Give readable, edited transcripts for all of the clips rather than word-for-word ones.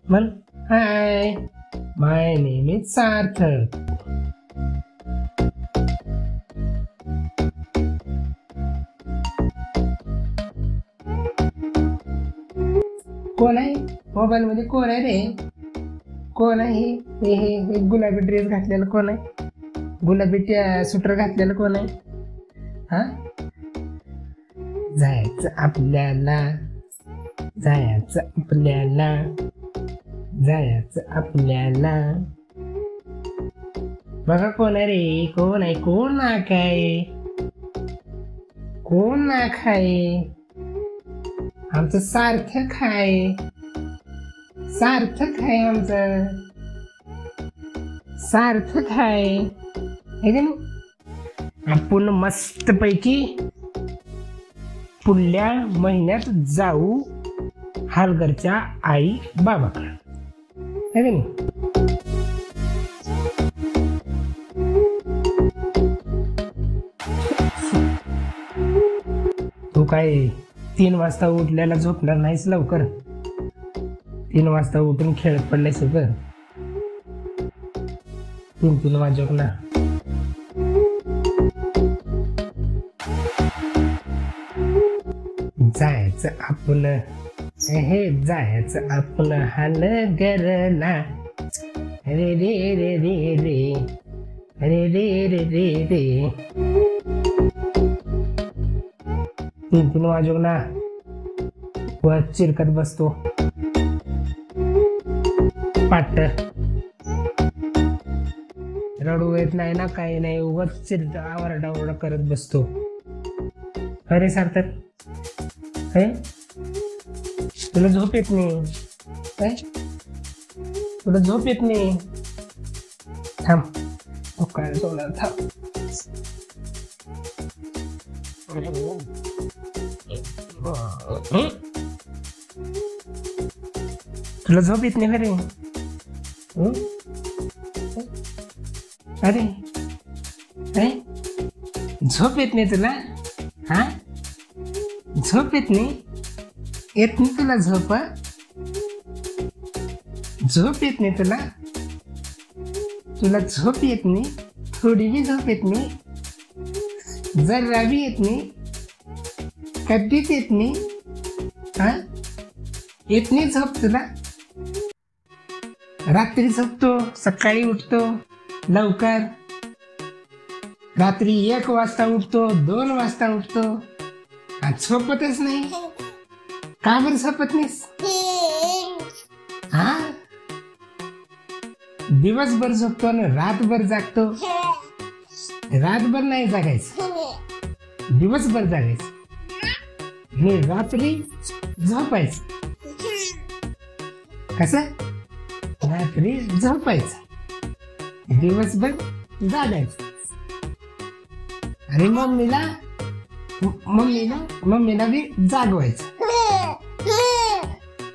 म्हण हाय, माय name is सार्थक. कोण आहे मोबाईल मध्ये? कोण आहे रे? कोण आहे हे हे हे गुलाबी ड्रेस घातलेलं कोण आहे? गुलाबी स्वेटर घातलेलं कोण आहे? हा, जायचं आपल्याला, जायचं आपल्याला, जायचं आपल्याला. बघा कोण आहे रे? कोण आहे? कोण नाक आहे? कोण नाक आहे? आमचं सार्थक आहे, सार्थक आहे, आमचं सार्थक आहे. हे का नाही? आपण मस्त पैकी पुढल्या महिन्यात जाऊ हालघरच्या आई बाबाकडे. हे का नाही? तू काय 3 वाजता उठल्याला झोपणार नाहीस लवकर? 3 वाजता उठून खेळत पडलायस का? 3 वाजोक ना. जायचं आपलं, हे जायचं आपलं हालघरला. रे रे रे रे रे रे रे रे रे रे. 3 वाजोक ना. व चिरकत बसतो पाट. रडू येत नाही ना, काही नाही, उगाच चिरत आवरडावरडा करत बसतो. अरे सार्थक, हे तुला झोप येत नाही? तुला झोप येत नाही? थांब, काय सोडणार, थांब. तुला झोप येत नाही रे? अरे झोप येत नाही तुला? हा, झोप येत नाही? येत नाही तुला झोप? झोप येत नाही तुला? तुला झोप येत नाही? थोडी बी झोप येत नाही? जरा बी येत नाही? कधीच येत नाही? हा, येत नाही झोप तुला? रात्री झोपतो, सकाळी उठतो लवकर, रात्री 1 वाजता उठतो, 2 वाजता उठतो, आणि झोपतच नाही. का बरं झोपत नाहीस? हा, दिवसभर झोपतो आणि रातभर जागतो. रातभर नाही जागायचं, दिवसभर जागायचं, हे रात्री झोपायचं. कसं? रात्री झोपायचं, दिवसभर जागायचं. आणि मम्मीला बी जागवायचं.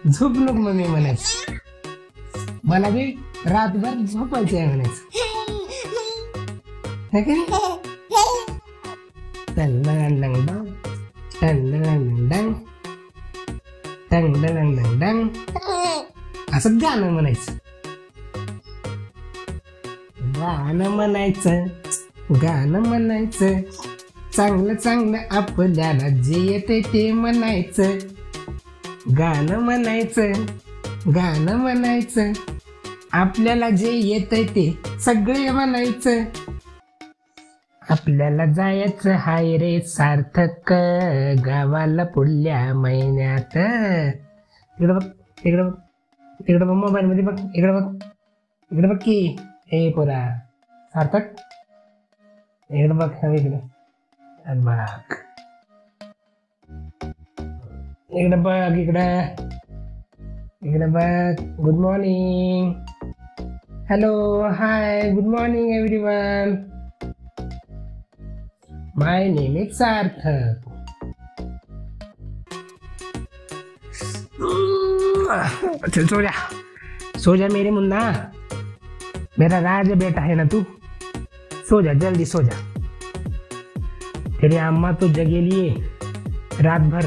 झोप नको मम्मी म्हणायचं, मला बी रातभर झोपायचं आहे म्हणायचं. असं गाणं म्हणायचं, गाणं म्हणायचं, गाणं म्हणायचं. चांगलं चांगलं आपल्याला जे येते ते म्हणायचं. गाणं म्हणायचं, गाणं म्हणायचं. आपल्याला जे येतंय ते सगळे म्हणायचं. आपल्याला जायचं हाय रे सार्थक गावाला पुढल्या महिन्यात. इकडे बघ, इकडे बघ, इकडे बघ, मोबाईल मध्ये बघ, इकडे बघ, इकडे बघ की. हे पोरा सार्थक, इकडे बघ, इकडे बघ, इकडे बघ, इकडे बघ. Good morning, hello, hi, good morning everyone. My name is Sarthak. चल सो जा मेरे मुन्ना, मेरा राज बेटा है ना तू. सो जा, जल्दी सो जा. तेरी अम्मा तो जगेली है रात भर.